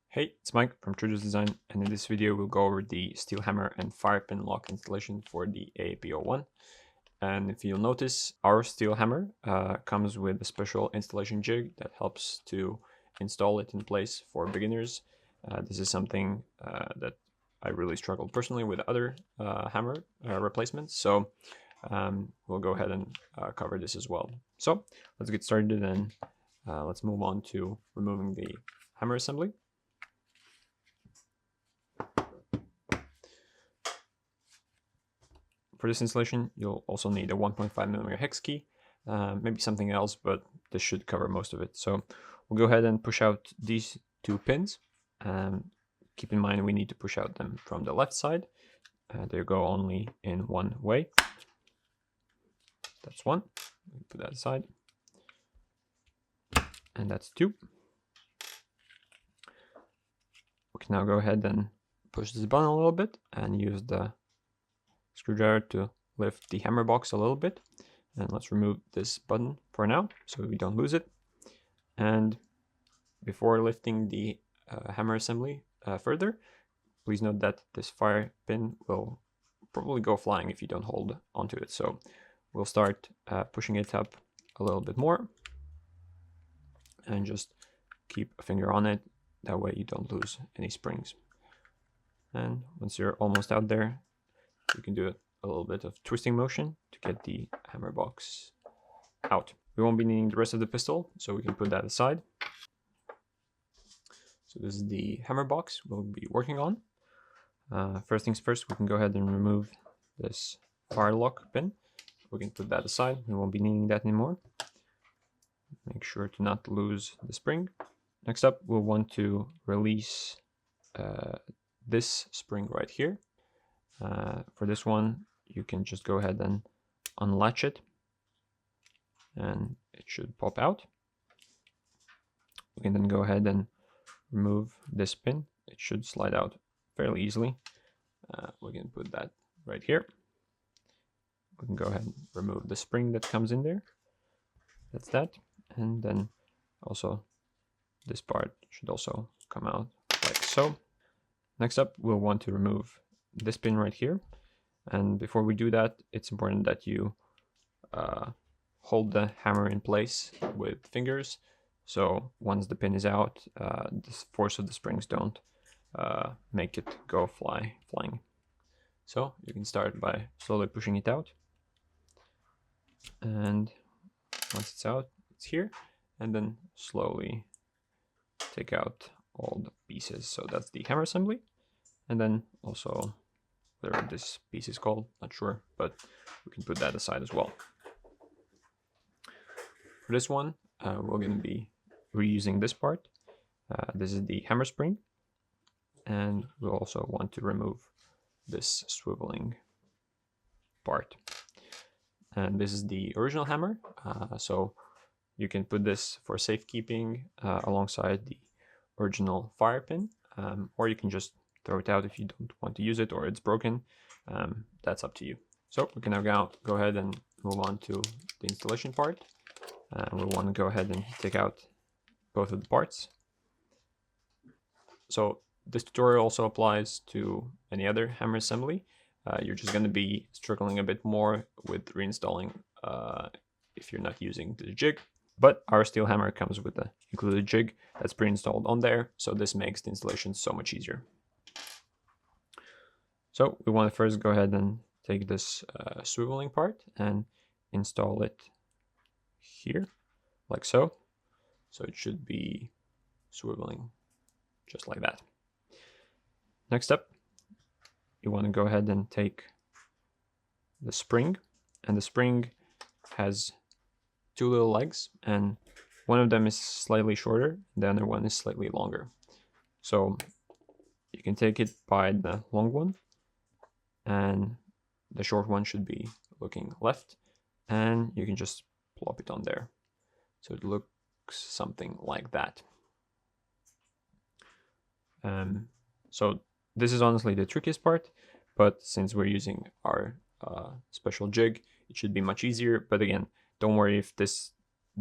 Hey, it's Mike from TRIDOS.DESIGN, and in this video we'll go over the steel hammer and fire pin lock installation for the AAP-01. And if you'll notice, our steel hammer comes with a special installation jig that helps to install it in place for beginners. This is something that I really struggled personally with other hammer replacements, so we'll go ahead and cover this as well. So let's get started and let's move on to removing the hammer assembly. For this installation, you'll also need a 1.5mm hex key, maybe something else, but this should cover most of it. So we'll go ahead and push out these two pins. Keep in mind we need to push out them from the left side. They go only in one way. That's one. Put that aside. And that's two. We can now go ahead and push this button a little bit and use the screwdriver to lift the hammer box a little bit. And let's remove this button for now so we don't lose it. And before lifting the hammer assembly further, please note that this fire pin will probably go flying if you don't hold onto it. So we'll start pushing it up a little bit more and just keep a finger on it. That way you don't lose any springs. And once you're almost out there, you can do a little bit of twisting motion to get the hammer box out. We won't be needing the rest of the pistol, so we can put that aside. So this is the hammer box we'll be working on. First things first, we can go ahead and remove this fire lock pin. We can put that aside. We won't be needing that anymore. Make sure to not lose the spring. Next up, we'll want to release this spring right here. For this one, you can just go ahead and unlatch it and it should pop out. We can then go ahead and remove this pin. It should slide out fairly easily. We can put that right here. We can go ahead and remove the spring that comes in there. That's that. And then also this part should also come out like so. Next up, we'll want to remove this pin right here. And before we do that, it's important that you hold the hammer in place with fingers. So once the pin is out, the force of the springs don't make it go flying. So you can start by slowly pushing it out. And once it's out, it's here. And then slowly take out all the pieces. So that's the hammer assembly. And then also whatever this piece is called, not sure, but we can put that aside as well. For this one, we're going to be reusing this part. This is the hammer spring, and we'll also want to remove this swiveling part. And this is the original hammer, so you can put this for safekeeping alongside the original fire pin, or you can just throw it out if you don't want to use it or it's broken. That's up to you. So we can now go ahead and move on to the installation part. We'll want to go ahead and take out both of the parts. So this tutorial also applies to any other hammer assembly. You're just going to be struggling a bit more with reinstalling if you're not using the jig. But our steel hammer comes with the included jig that's pre-installed on there, so this makes the installation so much easier. So we want to first go ahead and take this swiveling part and install it here, like so. So it should be swiveling just like that. Next up, you want to go ahead and take the spring, and the spring has two little legs, and one of them is slightly shorter, the other one is slightly longer. So you can take it by the long one, and the short one should be looking left, and you can just plop it on there. So it looks something like that. So this is honestly the trickiest part, but since we're using our special jig, it should be much easier. But again, don't worry if this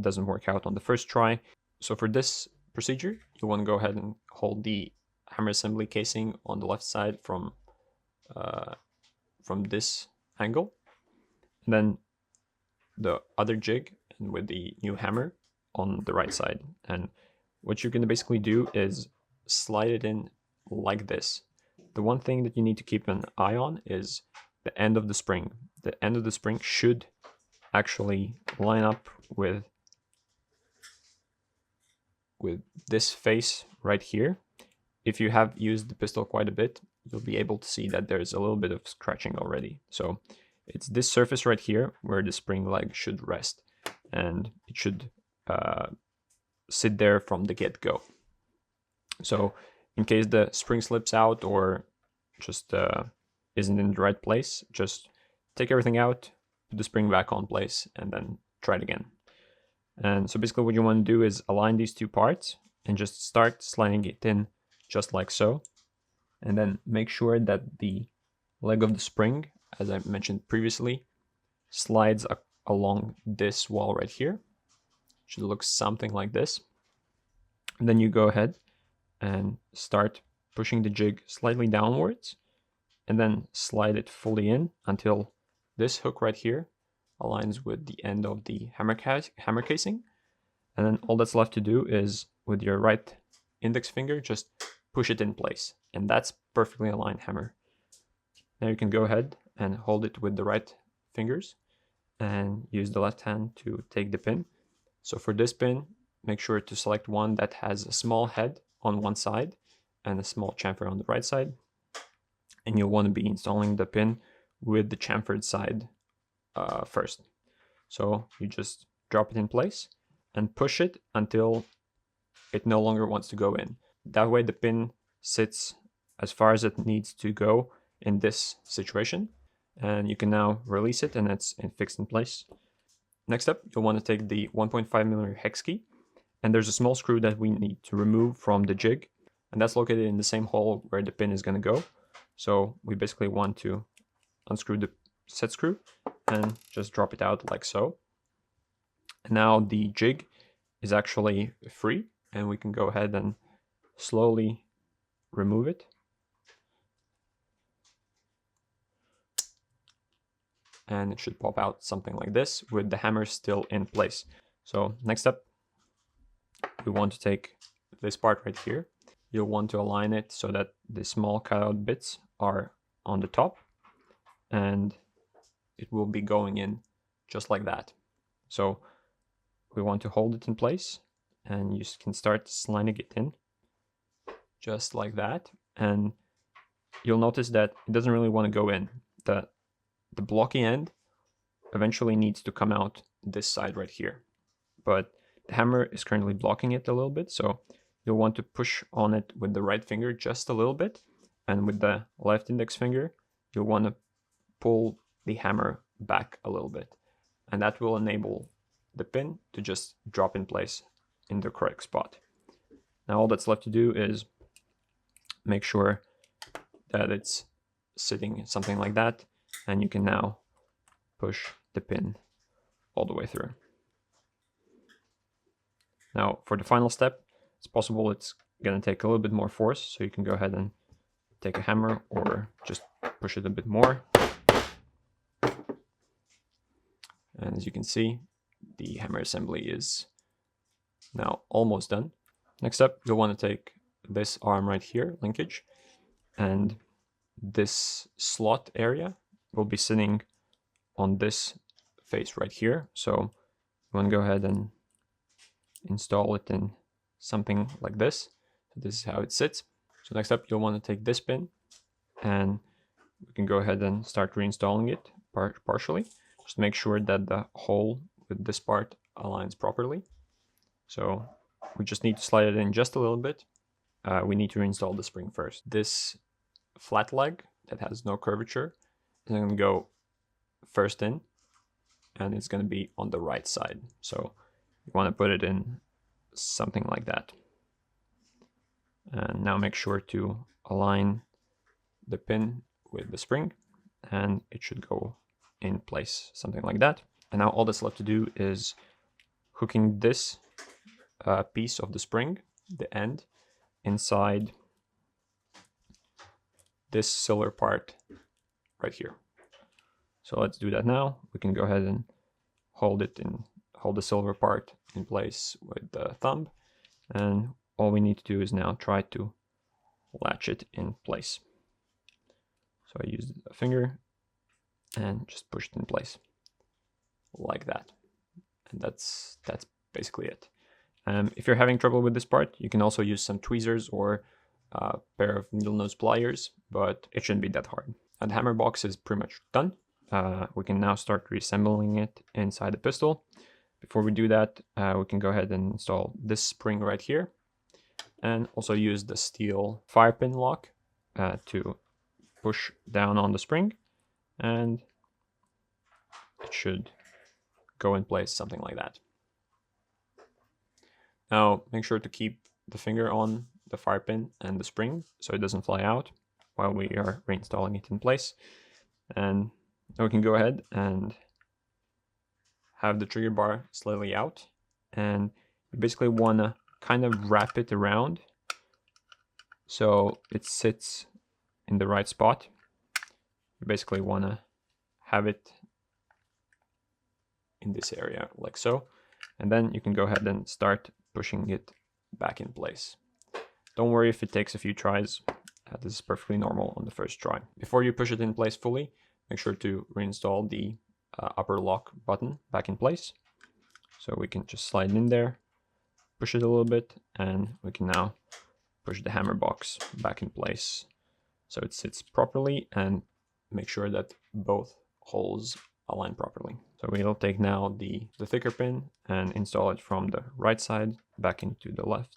doesn't work out on the first try. So for this procedure, you want to go ahead and hold the hammer assembly casing on the left side from this angle, and then the other jig and with the new hammer on the right side. And what you're going to basically do is slide it in like this. The one thing that you need to keep an eye on is the end of the spring. The end of the spring should actually line up with this face right here. If you have used the pistol quite a bit, you'll be able to see that there's a little bit of scratching already. So it's this surface right here where the spring leg should rest, and it should sit there from the get-go. So in case the spring slips out or just isn't in the right place, just take everything out, put the spring back on place, and then try it again. And so basically what you want to do is align these two parts and just start sliding it in just like so. And then make sure that the leg of the spring, as I mentioned previously, slides along this wall right here. It should look something like this. And then you go ahead and start pushing the jig slightly downwards and then slide it fully in until this hook right here aligns with the end of the hammer casing. And then all that's left to do is with your right index finger, just push it in place. And that's perfectly aligned hammer. Now you can go ahead and hold it with the right fingers and use the left hand to take the pin. So for this pin, make sure to select one that has a small head on one side and a small chamfer on the right side. And you'll want to be installing the pin with the chamfered side first. So you just drop it in place and push it until it no longer wants to go in. That way the pin sits as far as it needs to go in this situation. And you can now release it and it's fixed in place. Next up, you'll want to take the 1.5mm hex key, and there's a small screw that we need to remove from the jig, and that's located in the same hole where the pin is going to go. So we basically want to unscrew the set screw and just drop it out like so. And now the jig is actually free, and we can go ahead and slowly remove it. And it should pop out something like this with the hammer still in place. So next up, we want to take this part right here. You'll want to align it so that the small cutout bits are on the top, and it will be going in just like that. So we want to hold it in place, and you can start sliding it in just like that. And you'll notice that it doesn't really want to go in. The blocky end eventually needs to come out this side right here, but the hammer is currently blocking it a little bit, so you'll want to push on it with the right finger just a little bit, and with the left index finger you'll want to pull the hammer back a little bit, and that will enable the pin to just drop in place in the correct spot. Now all that's left to do is make sure that it's sitting something like that, and you can now push the pin all the way through. Now for the final step, it's possible it's going to take a little bit more force, so you can go ahead and take a hammer or just push it a bit more. And as you can see, the hammer assembly is now almost done. Next up, you'll want to take this arm right here, linkage, and this slot area will be sitting on this face right here. So you want to go ahead and install it in something like this. So this is how it sits. So next up, you'll want to take this pin, and we can go ahead and start reinstalling it partially. Just make sure that the hole with this part aligns properly. So we just need to slide it in just a little bit. We need to reinstall the spring first. This flat leg that has no curvature is going to go first in, and it's going to be on the right side. So you want to put it in something like that. And now make sure to align the pin with the spring, and it should go in place, something like that. And now all that's left to do is hooking this piece of the spring, the end, inside this silver part right here. So let's do that now. We can go ahead and hold the silver part in place with the thumb, and all we need to do is now try to latch it in place. So I use a finger and just push it in place like that, and that's basically it. If you're having trouble with this part, you can also use some tweezers or a pair of needle nose pliers, but it shouldn't be that hard. And the hammer box is pretty much done. We can now start reassembling it inside the pistol. Before we do that, we can go ahead and install this spring right here, and also use the steel fire pin lock to push down on the spring, and it should go in place something like that. Now make sure to keep the finger on the fire pin and the spring so it doesn't fly out while we are reinstalling it in place. And now we can go ahead and have the trigger bar slightly out, and you basically want to kind of wrap it around so it sits in the right spot. You basically want to have it in this area like so, and then you can go ahead and start pushing it back in place. Don't worry if it takes a few tries. This is perfectly normal on the first try. Before you push it in place fully, make sure to reinstall the upper lock button back in place. So we can just slide in there, push it a little bit, and we can now push the hammer box back in place so it sits properly, and make sure that both holes align properly. So we'll take now the thicker pin and install it from the right side back into the left,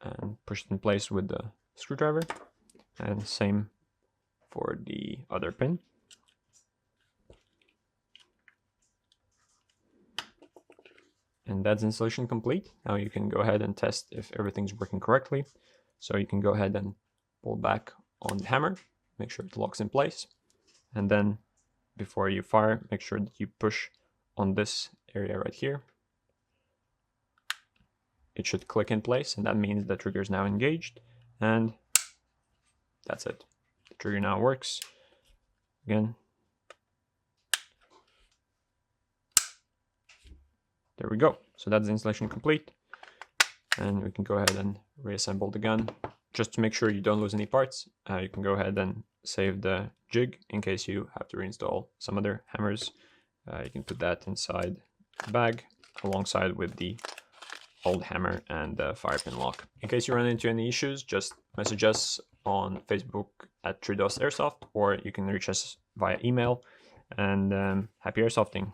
and push it in place with the screwdriver, and same for the other pin. And that's installation complete. Now you can go ahead and test if everything's working correctly. So you can go ahead and pull back on the hammer, make sure it locks in place, and then before you fire, make sure that you push on this area right here. It should click in place, and that means the trigger is now engaged, and that's it. The trigger now works. Again, there we go. So that's the installation complete, and we can go ahead and reassemble the gun. Just to make sure you don't lose any parts, you can go ahead and save the jig in case you have to reinstall some other hammers. You can put that inside the bag alongside with the old hammer and the fire pin lock. In case you run into any issues, just message us on Facebook at TRIDOS Airsoft, or you can reach us via email. And happy airsofting.